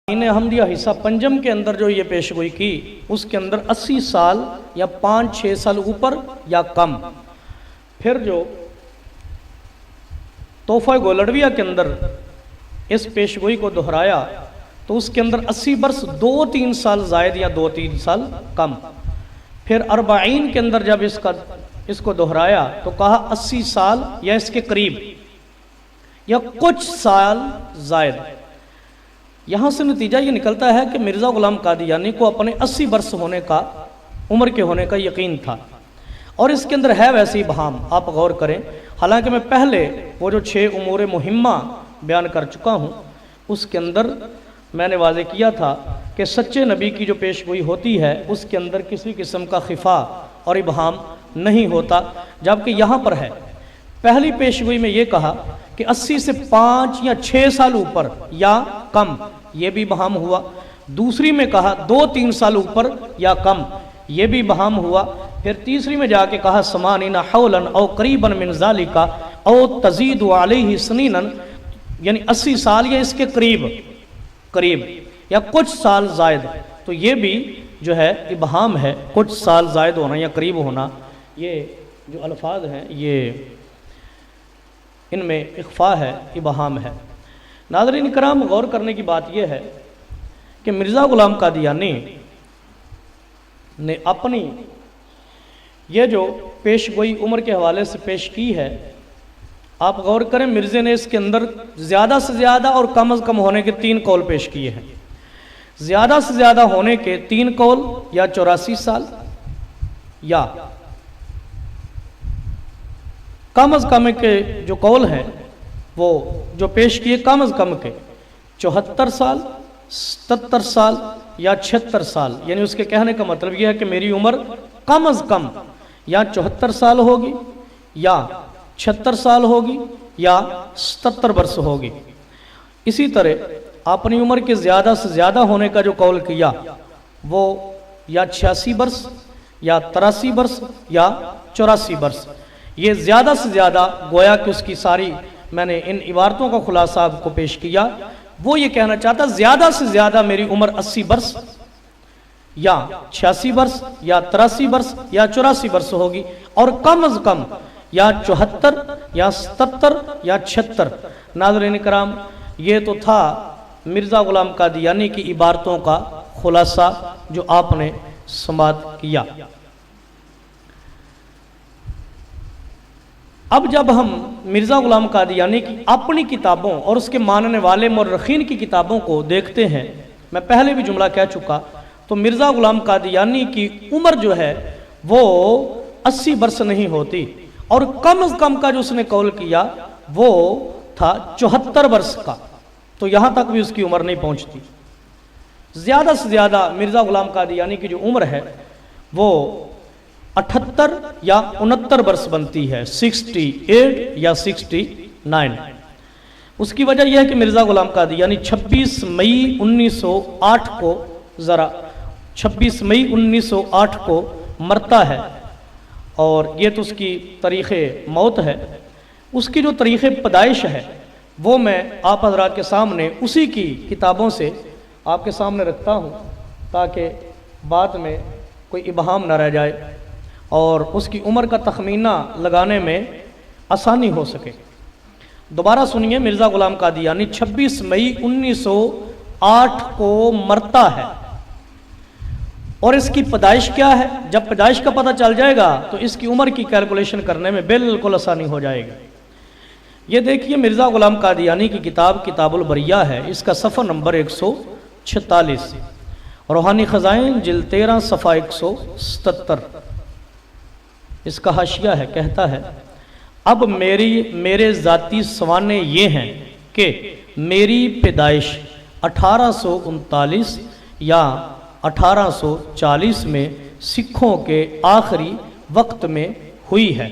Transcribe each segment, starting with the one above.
حمدیہ حصہ پنجم کے اندر جو یہ پیش گوئی کی اس کے اندر 80 سال یا 5-6 سال اوپر یا کم. پھر جو تحفہ گولڑویہ کے اندر اس پیش گوئی کو دہرایا تو اس کے اندر 80 برس 2-3 سال زائد یا 2-3 سال کم. پھر 40 کے اندر جب اس کو دہرایا تو کہا 80 سال یا اس کے قریب یا کچھ سال زائد. یہاں سے نتیجہ یہ نکلتا ہے کہ مرزا غلام قادیانی کو اپنے 80 برس ہونے کا عمر کے ہونے کا یقین تھا، اور اس کے اندر ہے ویسے ابہام. آپ غور کریں، حالانکہ میں پہلے وہ جو 6 امور مہمہ بیان کر چکا ہوں اس کے اندر میں نے واضح کیا تھا کہ سچے نبی کی جو پیش گوئی ہوتی ہے اس کے اندر کسی قسم کا خفا اور ابہام نہیں ہوتا، جبکہ یہاں پر ہے. پہلی پیش گوئی میں یہ کہا کہ 80 سے 5 یا 6 سال اوپر یا کم، یہ بھی ابہام ہوا. دوسری میں کہا 2-3 سال اوپر یا کم، یہ بھی ابہام ہوا. پھر تیسری میں جا کے کہا 80 حولا او قریبا من ذالک او تزید علیہ سنینا، یعنی 80 سال یا اس کے قریب یا کچھ سال زائد. تو یہ بھی جو ہے ابہام ہے، کچھ سال زائد ہونا یا قریب ہونا. یہ جو الفاظ ہیں یہ ان میں اخفاء ہے، ابہام ہے. ناظرین کرام، غور کرنے کی بات یہ ہے کہ مرزا غلام قادیانی نے اپنی یہ جو پیش گوئی عمر کے حوالے سے پیش کی ہے، آپ غور کریں، مرزے نے اس کے اندر زیادہ سے زیادہ اور کم از کم ہونے کے 3 قول پیش کیے ہیں. زیادہ سے زیادہ ہونے کے 3 قول یا 84 سال، یا کم از کم کے جو قول ہیں وہ جو پیش کیے کم از کم کے 74 سال، 77 سال یا 76 سال. یعنی اس کے کہنے کا مطلب یہ ہے کہ میری عمر کم از کم یا 74 سال ہوگی یا 76 سال ہوگی یا 77 برس ہوگی. اسی طرح اپنی عمر کے زیادہ سے زیادہ ہونے کا جو قول کیا وہ یا 86 برس یا 83 برس یا 84 برس. یہ زیادہ سے زیادہ گویا کہ اس کی ساری میں نے ان عبارتوں کا خلاصہ آپ کو پیش کیا. وہ یہ کہنا چاہتا زیادہ سے زیادہ میری عمر 80 برس یا 86 برس یا 83 برس یا 84 برس ہوگی، اور کم از کم یا 74 یا 77 یا 76. ناظرین کرام، یہ تو تھا مرزا غلام قادیانی کی عبارتوں کا خلاصہ جو آپ نے سماعت کیا. اب جب ہم مرزا غلام قادیانی کی اپنی کتابوں اور اس کے ماننے والے مورخین کی کتابوں کو دیکھتے ہیں، میں پہلے بھی جملہ کہہ چکا، تو مرزا غلام قادیانی کی عمر جو ہے وہ 80 برس نہیں ہوتی، اور کم از کم کا جو اس نے قول کیا وہ تھا 74 برس کا. تو یہاں تک بھی اس کی عمر نہیں پہنچتی. زیادہ سے زیادہ مرزا غلام قادیانی کی جو عمر ہے وہ 78 یا 69 برس بنتی ہے، 68 یا 69. اس کی وجہ یہ ہے کہ مرزا غلام قادیانی 26 مئی 1908 کو 26 مئی 1908 کو مرتا ہے، اور یہ تو اس کی تاریخ موت ہے. اس کی جو تاریخ پیدائش ہے وہ میں آپ حضرات کے سامنے اسی کی کتابوں سے آپ کے سامنے رکھتا ہوں تاکہ بعد میں کوئی ابہام نہ رہ جائے اور اس کی عمر کا تخمینہ لگانے میں آسانی ہو سکے. دوبارہ سنیے، مرزا غلام قادیانی 26 مئی 1908 کو مرتا ہے، اور اس کی پیدائش کیا ہے؟ جب پیدائش کا پتہ چل جائے گا تو اس کی عمر کی کیلکولیشن کرنے میں بالکل آسانی ہو جائے گی. یہ دیکھیے، مرزا غلام قادیانی کی کتاب کتاب البریہ ہے، اس کا صفحہ نمبر 146، روحانی خزائن جلد 13 صفحہ 177. اس کا حاشیہ ہے، کہتا ہے، اب میرے ذاتی سوانے یہ ہیں کہ میری پیدائش 1839 یا 1840 میں سکھوں کے آخری وقت میں ہوئی ہے.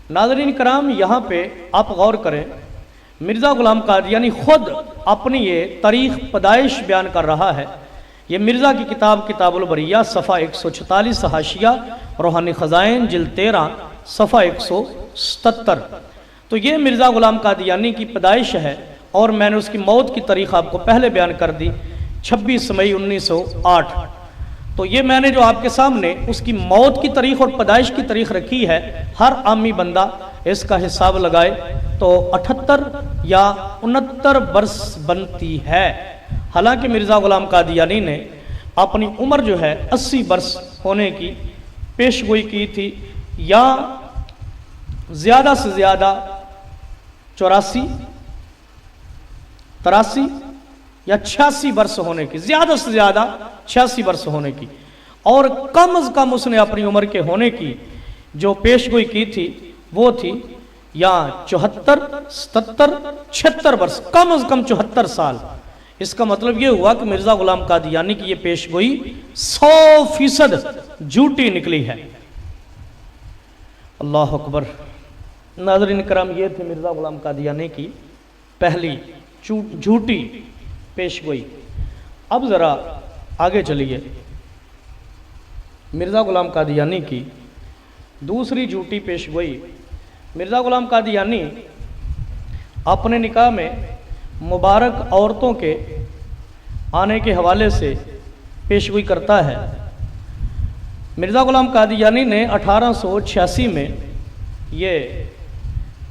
ناظرین کرام، یہاں پہ آپ غور کریں، مرزا غلام قادیانی خود اپنی یہ تاریخ پیدائش بیان کر رہا ہے. یہ مرزا کی کتاب کتاب البریہ صفحہ 146 حاشیہ روحانی خزائن جلد 13 صفحہ 177. تو یہ مرزا غلام قادیانی کی پیدائش ہے، اور میں نے اس کی موت کی تاریخ آپ کو پہلے بیان کر دی 26 مئی 1908۔ تو یہ میں نے جو آپ کے سامنے اس کی موت کی تاریخ اور پیدائش کی تاریخ رکھی ہے، ہر عامی بندہ اس کا حساب لگائے تو 78 یا 69 برس بنتی ہے۔ حالانکہ مرزا غلام قادیانی نے اپنی عمر جو ہے 80 برس ہونے کی پیش گوئی کی تھی، یا زیادہ سے زیادہ 84، 83 یا 86 برس ہونے کی، زیادہ سے زیادہ 86 برس ہونے کی، اور کم از کم اس نے اپنی عمر کے ہونے کی جو پیش گوئی کی تھی وہ تھی یا 74، 77، 76 برس، کم از کم 74 سال۔ اس کا مطلب یہ ہوا کہ مرزا غلام قادیانی کی یہ پیش گوئی 100% جھوٹی نکلی ہے۔ اللہ اکبر۔ ناظرین کرام، یہ تھی مرزا غلام قادیانی کی پہلی جھوٹی پیش گوئی۔ اب ذرا آگے چلیے، مرزا غلام قادیانی کی دوسری جھوٹی پیش گوئی۔ مرزا غلام قادیانی اپنے نکاح میں مبارک عورتوں کے آنے کے حوالے سے پیش گوئی کرتا ہے۔ مرزا غلام قادیانی نے 1886 میں یہ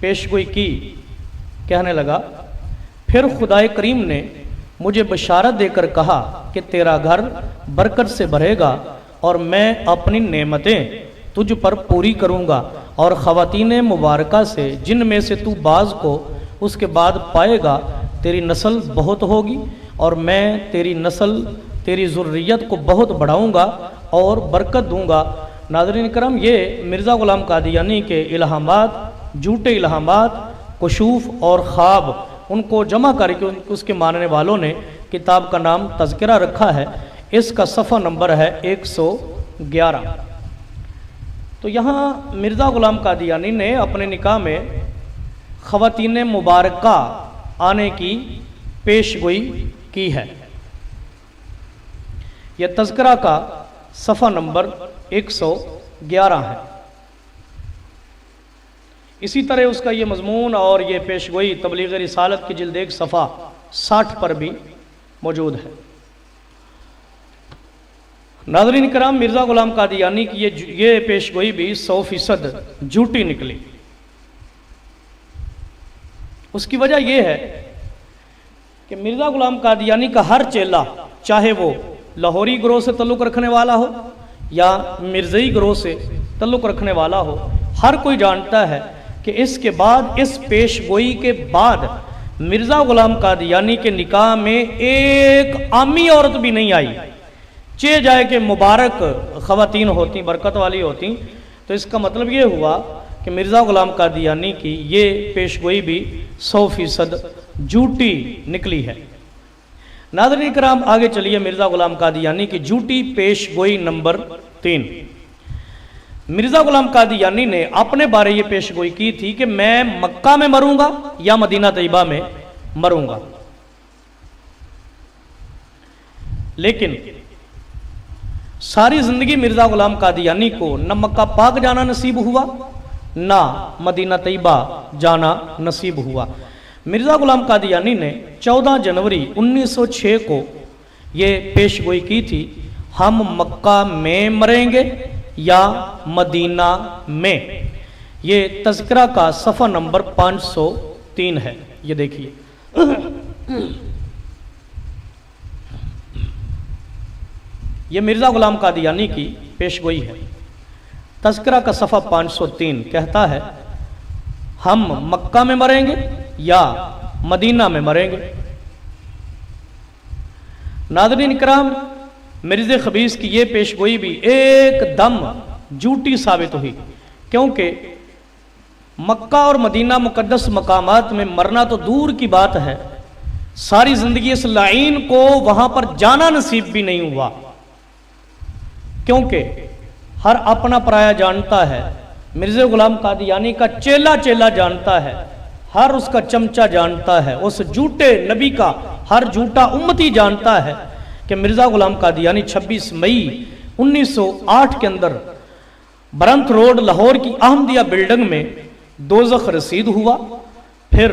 پیش گوئی کی، کہنے لگا، پھر خدائے کریم نے مجھے بشارت دے کر کہا کہ تیرا گھر برکت سے بھرے گا اور میں اپنی نعمتیں تجھ پر پوری کروں گا، اور خواتین مبارکہ سے جن میں سے تو بعض کو اس کے بعد پائے گا تیری نسل بہت ہوگی، اور میں تیری نسل، تیری ذریت کو بہت بڑھاؤں گا اور برکت دوں گا۔ ناظرین کرام، یہ مرزا غلام قادیانی کے الہامات، جھوٹے الہامات، کشوف اور خواب، ان کو جمع کر کے اس کے ماننے والوں نے کتاب کا نام تذکرہ رکھا ہے۔ اس کا صفحہ نمبر ہے 111۔ تو یہاں مرزا غلام قادیانی نے اپنے نکاح میں خواتین مبارکہ آنے کی پیش گوئی کی ہے۔ یہ تذکرہ کا صفحہ نمبر 111 ہے۔ اسی طرح اس کا یہ مضمون اور یہ پیش گوئی تبلیغ رسالت کی جلد 1 صفحہ 60 پر بھی موجود ہے۔ ناظرین کرام، مرزا غلام قادیانی کی یہ پیش گوئی بھی 100% جھوٹی نکلی۔ اس کی وجہ یہ ہے کہ مرزا غلام قادیانی کا ہر چیلا، چاہے وہ لاہوری گروہ سے تعلق رکھنے والا ہو یا مرزئی گروہ سے تعلق رکھنے والا ہو، ہر کوئی جانتا ہے کہ اس کے بعد، اس پیش گوئی کے بعد مرزا غلام قادیانی کے نکاح میں ایک عامی عورت بھی نہیں آئی۔ چاہے جائے کہ مبارک خواتین ہوتی، برکت والی ہوتی، تو اس کا مطلب یہ ہوا کہ مرزا غلام قادیانی کی یہ پیش گوئی بھی 100% جھوٹی نکلی ہے۔ ناظرین کرام، آگے چلیے مرزا غلام قادیانی کی جھوٹی پیش گوئی نمبر 3۔ مرزا غلام قادیانی نے اپنے بارے یہ پیش گوئی کی تھی کہ میں مکہ میں مروں گا یا مدینہ طیبہ میں مروں گا، لیکن ساری زندگی مرزا غلام قادیانی کو نہ مکہ پاک جانا نصیب ہوا نہ مدینہ طیبہ جانا نصیب ہوا۔ مرزا غلام قادیانی نے 14 جنوری 1906 کو یہ پیش گوئی کی تھی، ہم مکہ میں مریں گے یا مدینہ میں۔ یہ تذکرہ کا صفحہ نمبر 503 ہے، یہ دیکھیے۔ یہ مرزا غلام قادیانی کی پیش گوئی ہے۔ تذکرہ کا صفحہ 503 کہتا ہے، ہم مکہ میں مریں گے یا مدینہ میں مریں گے۔ ناظرین کرام، مرزا خبیث کی یہ پیش گوئی بھی ایک دم جھوٹی ثابت ہوئی، کیونکہ مکہ اور مدینہ مقدس مقامات میں مرنا تو دور کی بات ہے، ساری زندگی اس لعین کو وہاں پر جانا نصیب بھی نہیں ہوا، کیونکہ ہر اپنا پرایا جانتا ہے، مرزا غلام قادیانی کا چیلا چیلا جانتا ہے، ہر اس کا چمچہ جانتا ہے، اس جھوٹے نبی کا ہر جھوٹا امتی جانتا ہے کہ مرزا غلام قادیانی 26 مئی 1908 کے اندر برنت روڈ لاہور کی احمدیہ بلڈنگ میں دوزخ رسید ہوا، پھر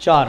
4।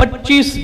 25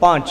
5।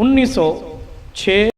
1906